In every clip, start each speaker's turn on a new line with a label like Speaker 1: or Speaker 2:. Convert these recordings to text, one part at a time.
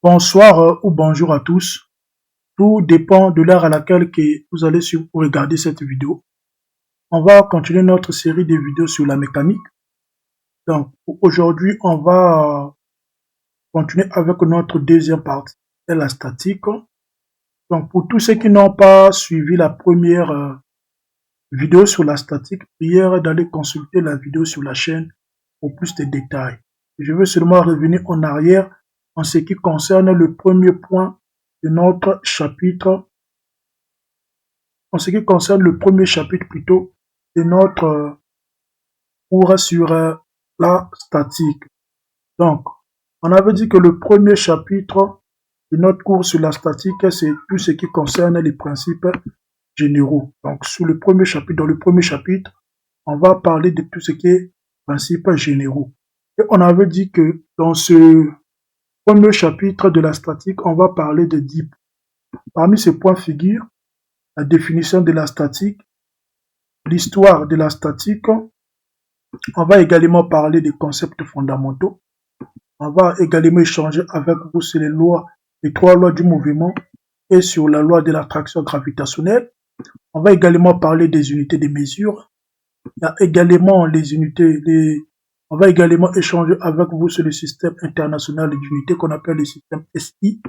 Speaker 1: Bonsoir ou bonjour à tous. Tout dépend de l'heure à laquelle que vous allez regarder cette vidéo. On va continuer notre série de vidéos sur la mécanique. Donc, aujourd'hui, on va continuer avec notre deuxième partie, c'est la statique. Donc, pour tous ceux qui n'ont pas suivi la première vidéo sur la statique, prière d'aller consulter la vidéo sur la chaîne pour plus de détails. Je veux seulement revenir en arrière en ce qui concerne le premier point de notre chapitre. En ce qui concerne le premier chapitre plutôt de notre cours sur la statique. Donc, on avait dit que le premier chapitre de notre cours sur la statique, c'est tout ce qui concerne les principes généraux. Donc, dans le premier chapitre, on va parler de tout ce qui est principes généraux. Et on avait dit que dans ce premier chapitre de la statique, on va parler de 10 points. Parmi ces points figurent la définition de la statique, l'histoire de la statique. On va également parler des concepts fondamentaux. On va également échanger avec vous sur les trois lois du mouvement et sur la loi de l'attraction gravitationnelle. On va également parler des unités de mesure. Il y a également on va également échanger avec vous sur le système international d'unités qu'on appelle le système SI.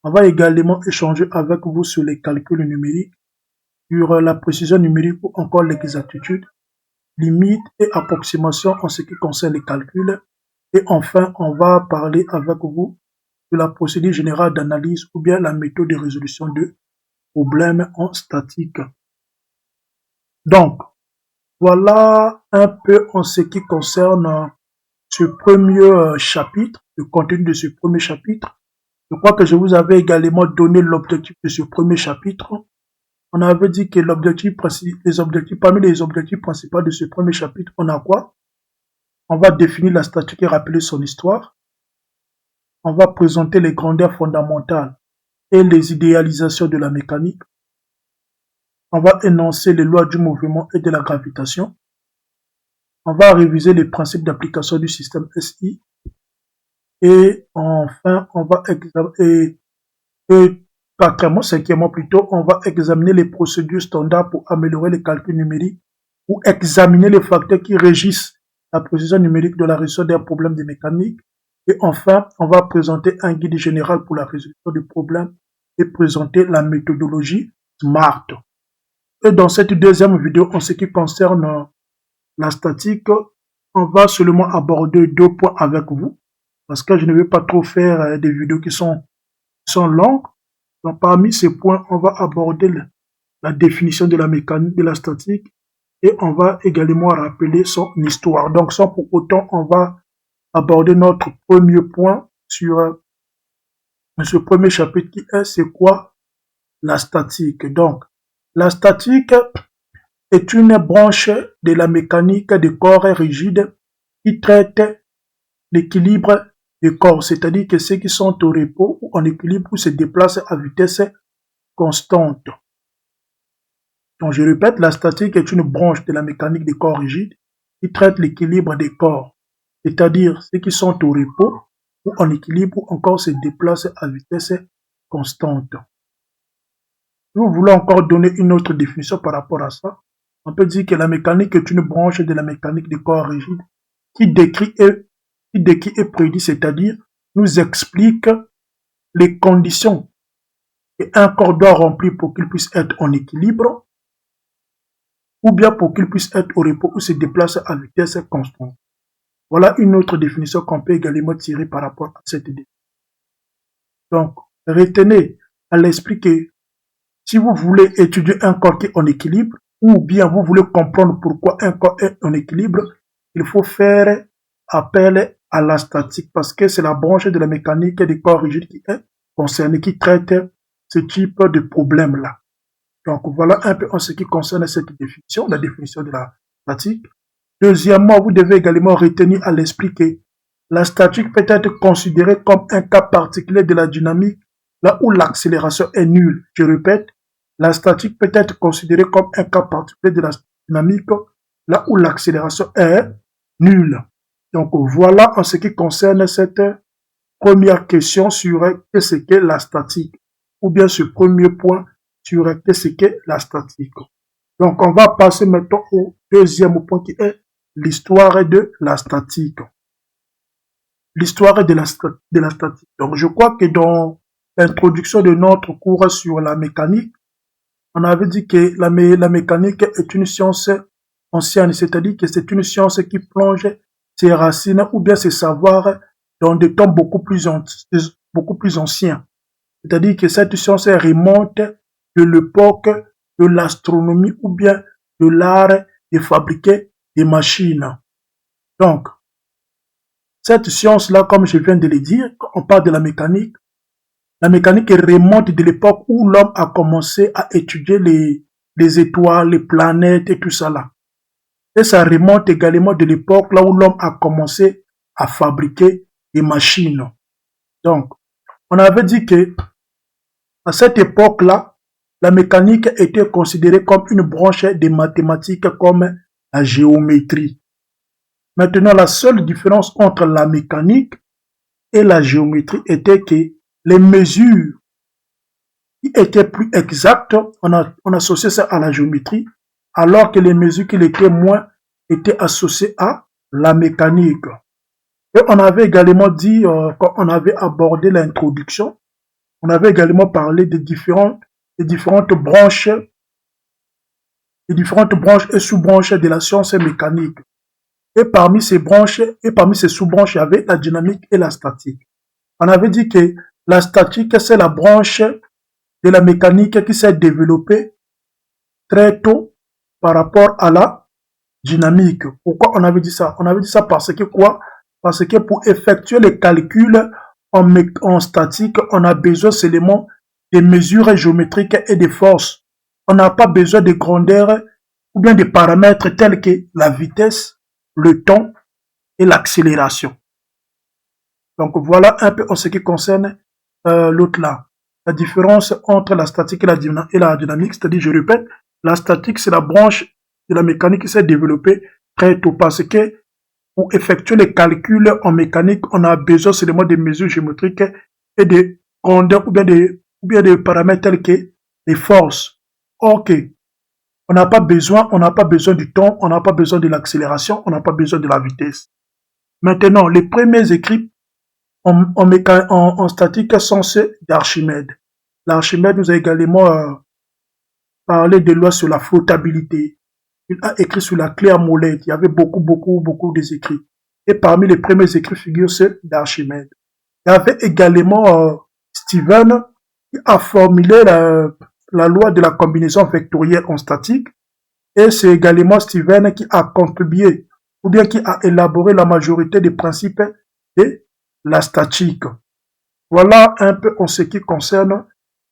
Speaker 1: On va également échanger avec vous sur les calculs numériques, sur la précision numérique ou encore l'exactitude, limites et approximations en ce qui concerne les calculs. Et enfin, on va parler avec vous de la procédure générale d'analyse ou bien la méthode de résolution de problèmes en statique. Donc, voilà un peu en ce qui concerne ce premier chapitre, le contenu de ce premier chapitre. Je crois que je vous avais également donné l'objectif de ce premier chapitre. On avait dit que parmi les objectifs principaux de ce premier chapitre, on a quoi? On va définir la statique et rappeler son histoire. On va présenter les grandeurs fondamentales et les idéalisations de la mécanique. On va énoncer les lois du mouvement et de la gravitation. On va réviser les principes d'application du système SI. Et enfin, cinquièmement plutôt, on va examiner les procédures standards pour améliorer les calculs numériques ou examiner les facteurs qui régissent la précision numérique de la résolution d'un problème de mécanique. Et enfin, on va présenter un guide général pour la résolution du problème et présenter la méthodologie SMART. Et dans cette deuxième vidéo, en ce qui concerne la statique, on va seulement aborder 2 points avec vous, parce que je ne vais pas trop faire des vidéos qui sont longues. Donc, parmi ces points, on va aborder la définition de la mécanique de la statique et on va également rappeler son histoire. Donc, sans pour autant, on va aborder notre premier point sur ce premier chapitre qui est c'est quoi la statique. Donc, la statique est une branche de la mécanique des corps rigides qui traite l'équilibre des corps, c'est-à-dire que ceux qui sont au repos ou en équilibre ou se déplacent à vitesse constante. Donc je répète, la statique est une branche de la mécanique des corps rigides qui traite l'équilibre des corps, c'est-à-dire ceux qui sont au repos ou en équilibre ou encore se déplacent à vitesse constante. Si vous voulez encore donner une autre définition par rapport à ça, on peut dire que la mécanique est une branche de la mécanique des corps rigides qui décrit et prédit, c'est-à-dire nous explique les conditions qu'un corps doit remplir pour qu'il puisse être en équilibre ou bien pour qu'il puisse être au repos ou se déplacer à vitesse constante. Voilà une autre définition qu'on peut également tirer par rapport à cette idée. Donc, retenez à l'esprit que si vous voulez étudier un corps qui est en équilibre, ou bien vous voulez comprendre pourquoi un corps est en équilibre, il faut faire appel à la statique parce que c'est la branche de la mécanique des corps rigides qui est concernée, qui traite ce type de problème-là. Donc voilà un peu en ce qui concerne cette définition, la définition de la statique. Deuxièmement, vous devez également retenir à l'esprit que la statique peut être considérée comme un cas particulier de la dynamique, là où l'accélération est nulle. Je répète, la statique peut être considérée comme un cas particulier de la dynamique, là où l'accélération est nulle. Donc voilà en ce qui concerne cette première question serait qu'est-ce qu'est la statique, ou bien ce premier point serait qu'est-ce qu'est la statique. Donc, on va passer maintenant au deuxième point qui est l'histoire de la statique. L'histoire de la statique. Donc, je crois que dans l'introduction de notre cours sur la mécanique, on avait dit que la mécanique est une science ancienne, c'est-à-dire que c'est une science qui plonge ses racines ou bien ses savoirs dans des temps beaucoup plus anciens. C'est-à-dire que cette science remonte de l'époque de l'astronomie ou bien de l'art de fabriquer des machines. Donc, cette science-là, comme je viens de le dire, quand on parle de la mécanique remonte de l'époque où l'homme a commencé à étudier les étoiles, les planètes et tout ça là. Et ça remonte également de l'époque là où l'homme a commencé à fabriquer des machines. Donc, on avait dit que à cette époque-là, la mécanique était considérée comme une branche des mathématiques comme la géométrie. Maintenant, la seule différence entre la mécanique et la géométrie était que les mesures qui étaient plus exactes, on associait ça à la géométrie, alors que les mesures qui l'étaient moins étaient associées à la mécanique. Et on avait également dit, quand on avait abordé l'introduction, on avait également parlé des différentes branches et sous-branches de la science mécanique. Et parmi ces branches et parmi ces sous-branches, il y avait la dynamique et la statique. On avait dit que la statique, c'est la branche de la mécanique qui s'est développée très tôt par rapport à la dynamique. Pourquoi on avait dit ça? On avait dit ça parce que quoi? Parce que pour effectuer les calculs en statique, on a besoin seulement des mesures géométriques et des forces. On n'a pas besoin de grandeur ou bien des paramètres tels que la vitesse, le temps et l'accélération. Donc voilà un peu en ce qui concerne l'autre là. La différence entre la statique et la dynamique, c'est-à-dire, je répète, la statique c'est la branche de la mécanique qui s'est développée très tôt parce que pour effectuer les calculs en mécanique, on a besoin seulement des mesures géométriques et des grandeurs ou bien des paramètres tels que les forces. Ok. On n'a pas besoin du temps, on n'a pas besoin de l'accélération, on n'a pas besoin de la vitesse. Maintenant, les premiers écrits en statique sont ceux d'Archimède. L'Archimède nous a également parlé des lois sur la flottabilité. Il a écrit sur la clé à molette. Il y avait beaucoup d'écrits. Et parmi les premiers écrits figurent ceux d'Archimède. Il y avait également Steven qui a formulé la loi de la combinaison vectorielle en statique. Et c'est également Steven qui a contribué ou bien qui a élaboré la majorité des principes de la statique. Voilà un peu en ce qui concerne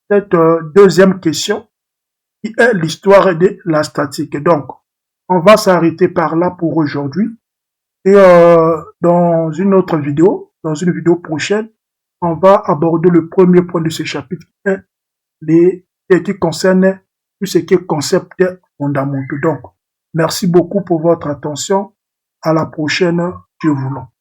Speaker 1: cette deuxième question qui est l'histoire de la statique. Donc, on va s'arrêter par là pour aujourd'hui. Et dans une autre vidéo, dans une vidéo prochaine, on va aborder le premier point de ce chapitre qui concerne tout ce qui est concepts fondamentaux. Donc, merci beaucoup pour votre attention. À la prochaine, Dieu voulant.